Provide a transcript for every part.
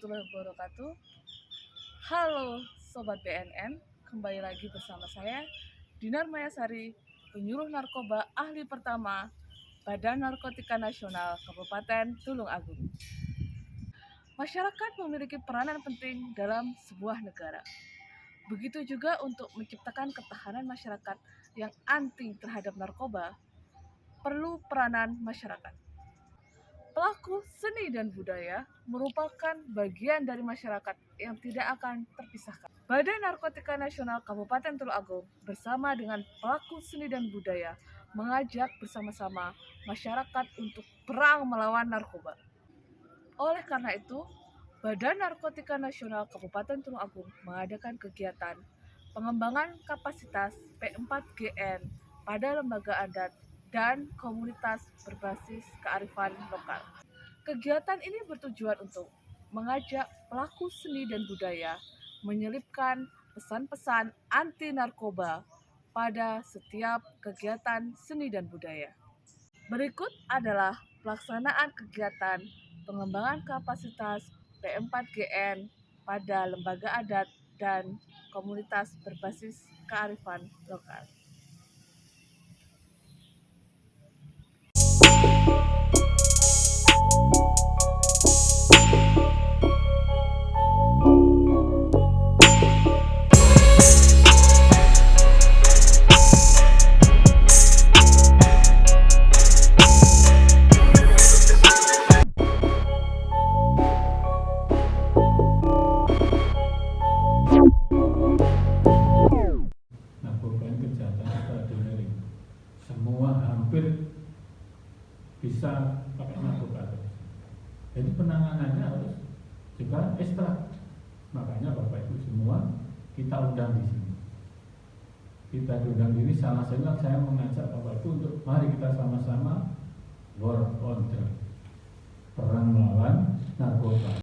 warahmatullahi wabarakatuh. Halo Sobat BNN, kembali lagi bersama saya Dinar Mayasari, penyuluh narkoba ahli pertama Badan Narkotika Nasional Kabupaten Tulung Agung. Masyarakat memiliki peranan penting dalam sebuah negara. Begitu juga untuk menciptakan ketahanan masyarakat yang anti terhadap narkoba, perlu peranan masyarakat. Pelaku seni dan budaya merupakan bagian dari masyarakat yang tidak akan terpisahkan. Badan Narkotika Nasional Kabupaten Tulung Agung bersama dengan pelaku seni dan budaya mengajak bersama-sama masyarakat untuk perang melawan narkoba. Oleh karena itu, Badan Narkotika Nasional Kabupaten Tulung Agung mengadakan kegiatan pengembangan kapasitas P4GN pada lembaga adat dan komunitas berbasis kearifan lokal. Kegiatan ini bertujuan untuk mengajak pelaku seni dan budaya menyelipkan pesan-pesan anti narkoba pada setiap kegiatan seni dan budaya. Berikut adalah pelaksanaan kegiatan pengembangan kapasitas P4GN pada lembaga adat dan komunitas berbasis kearifan lokal. Narkoba ini kejahatan extraordinary. Semua hampir bisa pakai narkoba. Jadi penanganannya harus juga ekstra. Makanya Bapak Ibu semua kita undang di sini. Kita undang diri salah satunya saya mengajak Bapak Ibu untuk mari kita sama-sama war on drug, perang melawan narkoba.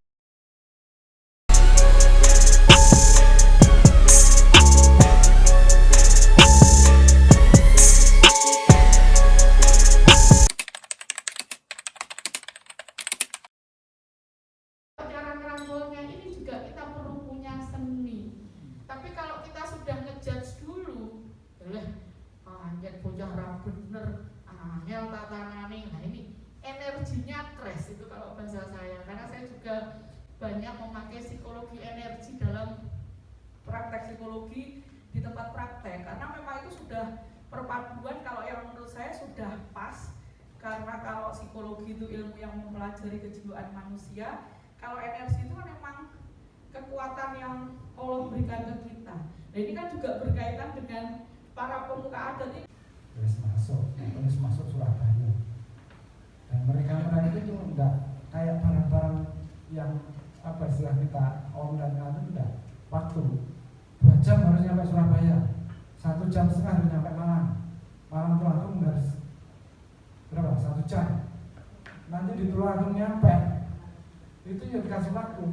Ini juga kita perlu punya seni. Tapi kalau kita sudah ngejudge dulu, anjir bocah ra bener, angel tatanane. Nah ini energinya crash itu kalau bahasa saya. Karena saya juga banyak memakai psikologi energi dalam praktek psikologi di tempat praktek. Karena memang itu sudah perpaduan kalau yang menurut saya sudah pas. Karena kalau psikologi itu ilmu yang mempelajari kejiwaan manusia, kalau energi itu kan memang kekuatan yang Allah berikan ke kita. Nah ini kan juga berkaitan dengan para pemuka adat ini. Terus masuk Surabaya. Dan mereka itu enggak kayak barang-barang yang apa istilah kita online itu enggak. Waktu 2 jam harus nyampe Surabaya, 1 jam setengah harus nyampe Malang. Malang Tulung Agung harus berapa? 1 jam. Nanti di Tulung Agung nyampe itu ya dikasih waktu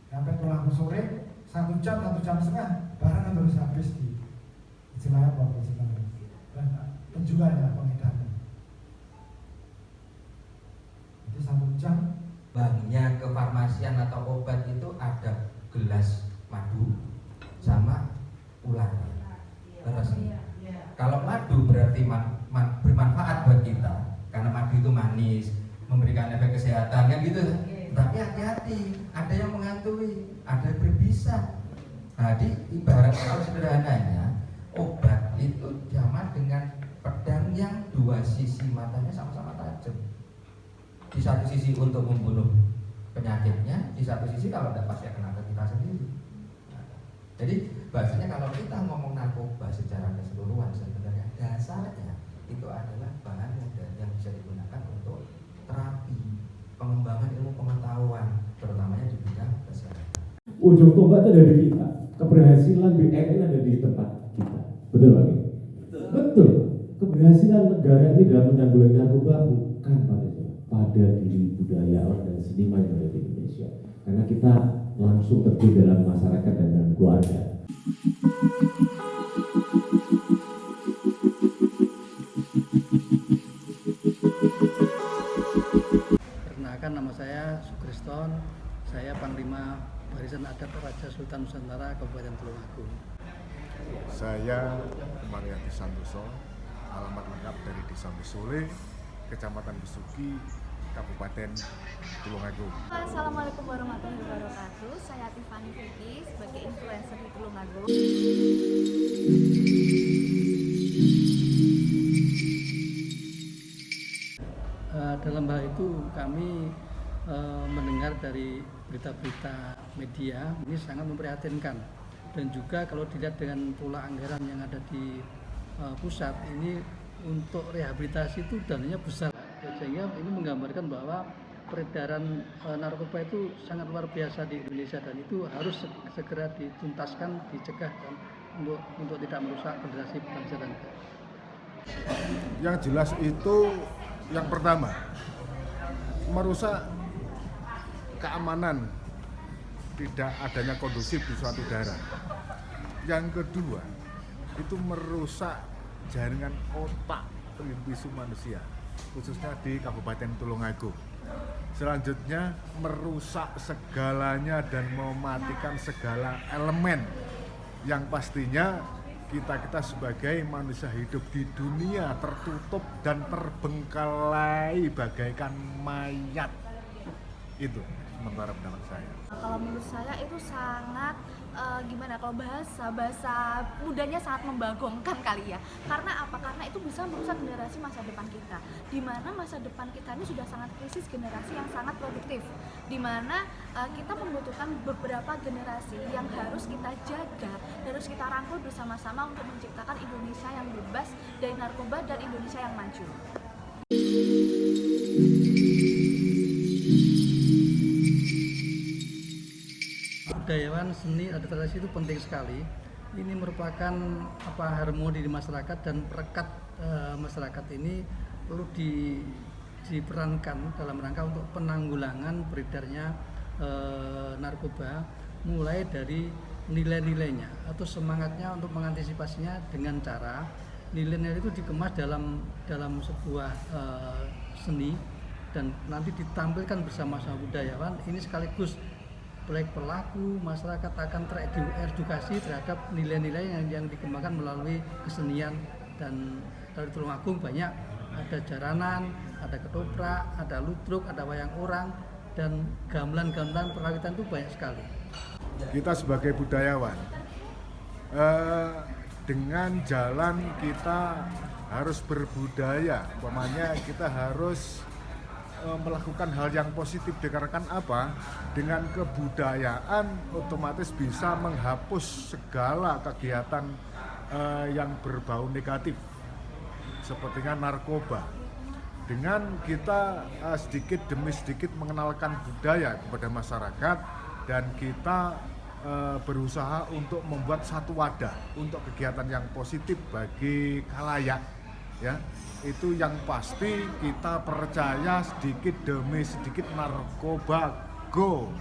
sampai Tulung Agung sore 1 jam, 1 jam setengah barang harus habis di istilahnya apa istilahnya dan penjualnya pengedarnya itu 1 jam. Banknya kefarmasian atau obat itu ada gelas madu sama ularnya. Terus kalau madu berarti bermanfaat buat kita karena madu itu manis, memberikan efek kesehatan kan gitu. Tapi hati-hati, ada yang menghantui, ada yang berbisa. Jadi ibarat kalau sederhananya obat itu sama dengan pedang yang 2 sisi matanya sama-sama tajam. Di satu sisi untuk membunuh penyakitnya, di satu sisi kalau tidak pasti akan ke kita sendiri. Jadi bahasanya kalau kita ngomong narkoba secara keseluruhan sebenarnya dasarnya itu adalah bahan yang bisa digunakan untuk terapi, pengembangan ilmu pengetahuan, terutamanya di bidang kesehatan. Ujung tombak itu ada di kita, keberhasilan BNN ada di tempat kita, betul Pak? Betul. Keberhasilan negara ini dalam menanggulangi narkoba bukan pada diri budayawan dan seniman yang ada di Indonesia, karena kita langsung terjun dalam masyarakat dan dalam keluarga. Perkenalkan, nama saya Sukriston, Saya Panglima Barisan Adat Raja Sultan Nusantara Kabupaten Tulungagung. Saya Mariati Santoso, alamat lengkap dari Desa Besole, Kecamatan Besuki, Kabupaten Tulungagung. Assalamualaikum warahmatullahi wabarakatuh. Saya Tiffany Vicky sebagai influencer di Tulungagung. Dalam hal itu kami mendengar dari berita-berita media ini sangat memprihatinkan, dan juga kalau dilihat dengan pola anggaran yang ada di pusat ini untuk rehabilitasi itu dananya besar, sehingga ini menggambarkan bahwa peredaran narkoba itu sangat luar biasa di Indonesia, dan itu harus segera dituntaskan, dicegah dan untuk tidak merusak generasi bangsa dan negara. Yang jelas itu yang pertama, merusak keamanan, tidak adanya kondusif di suatu daerah. Yang kedua, itu merusak jaringan otak bisu manusia, khususnya di Kabupaten Tulungagung. Selanjutnya, merusak segalanya dan mematikan segala elemen yang pastinya kita sebagai manusia hidup di dunia tertutup dan terbengkalai bagaikan mayat. Itu sementara pendapat saya. Kalau menurut saya itu sangat gimana, kalau bahasa mudanya sangat membagongkan kali ya. Karena apa? Karena itu bisa merusak generasi masa depan kita. Di mana masa depan kita ini sudah sangat krisis, generasi yang sangat produktif. Di mana kita membutuhkan beberapa generasi yang harus kita jaga, harus kita rangkul bersama-sama untuk menciptakan Indonesia yang bebas dari narkoba dan Indonesia yang maju. Budayawan, seni, adat tradisi itu penting sekali. Ini merupakan harmoni di masyarakat, dan perekat masyarakat ini perlu diperankan dalam rangka untuk penanggulangan beredarnya narkoba, mulai dari nilai-nilainya atau semangatnya untuk mengantisipasinya dengan cara nilai-nilai itu dikemas dalam sebuah seni dan nanti ditampilkan bersama-sama budayawan. Ini sekaligus baik pelaku masyarakat akan teredukasi terhadap nilai-nilai yang dikembangkan melalui kesenian. Dan dari Tulungagung banyak, ada jaranan, ada ketoprak, ada ludruk, ada wayang orang, dan gamelan-gamelan perawitan itu banyak sekali. Kita sebagai budayawan, dengan jalan kita harus berbudaya, umpamanya kita harus melakukan hal yang positif. Dikarenakan apa? Dengan kebudayaan otomatis bisa menghapus segala kegiatan yang berbau negatif sepertinya narkoba. Dengan kita sedikit demi sedikit mengenalkan budaya kepada masyarakat, dan kita berusaha untuk membuat satu wadah untuk kegiatan yang positif bagi khalayak, ya, itu yang pasti kita percaya sedikit demi sedikit narkoba go.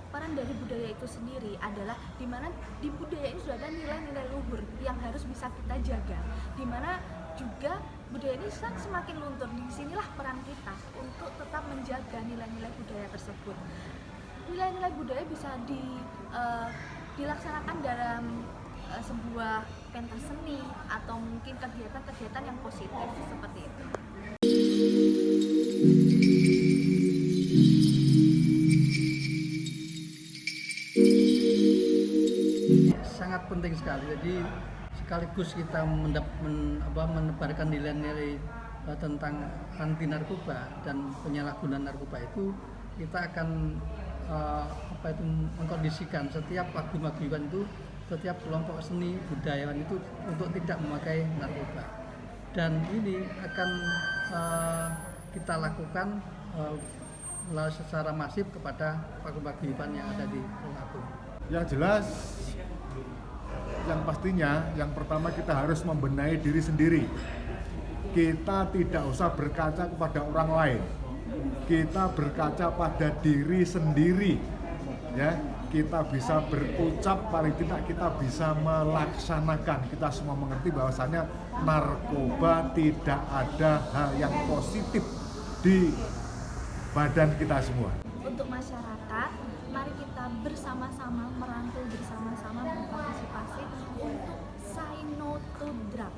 Peran dari budaya itu sendiri adalah di mana di budaya ini sudah ada nilai-nilai luhur yang harus bisa kita jaga, di mana juga budaya ini semakin luntur. Disinilah peran kita untuk tetap menjaga nilai-nilai budaya tersebut. Nilai-nilai budaya bisa dilaksanakan dalam sebuah pentas seni atau mungkin kegiatan-kegiatan yang positif seperti itu. Sangat penting sekali. Jadi sekaligus kita menebarkan nilai-nilai tentang anti narkoba dan penyalahgunaan narkoba itu, kita akan mengkondisikan setiap paguyuban itu, setiap kelompok seni budayawan itu untuk tidak memakai narkoba. Dan ini akan kita lakukan secara masif kepada paguyuban yang ada di Tulungagung. Yang jelas, yang pastinya yang pertama kita harus membenahi diri sendiri. Kita tidak usah berkaca kepada orang lain, kita berkaca pada diri sendiri, ya. Kita bisa berucap, paling tidak kita bisa melaksanakan. Kita semua mengerti bahwasannya narkoba tidak ada hal yang positif di badan kita semua. untuk masyarakat, mari kita bersama-sama merangkul, bersama-sama berpartisipasi untuk say no to drug.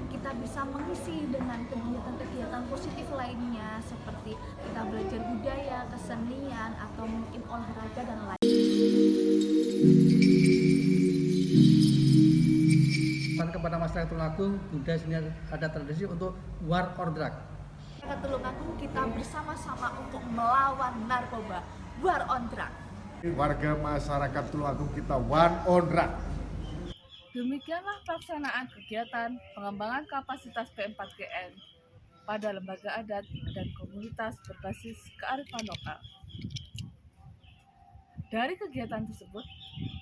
Kita bisa mengisi dengan kegiatan-kegiatan positif lainnya seperti kita belajar budaya, kesenian, atau mungkin olahraga dan lain. Kepada masyarakat Tulungagung, budaya seni ada tradisi untuk war on drug. Masyarakat Tulungagung kita bersama-sama untuk melawan narkoba, war on drug. Warga masyarakat Tulungagung kita one on drug. Demikianlah pelaksanaan kegiatan pengembangan kapasitas P4GN pada lembaga adat dan komunitas berbasis kearifan lokal. Dari kegiatan tersebut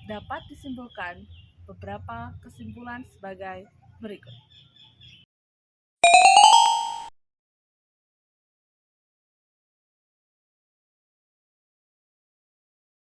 dapat disimpulkan beberapa kesimpulan sebagai berikut.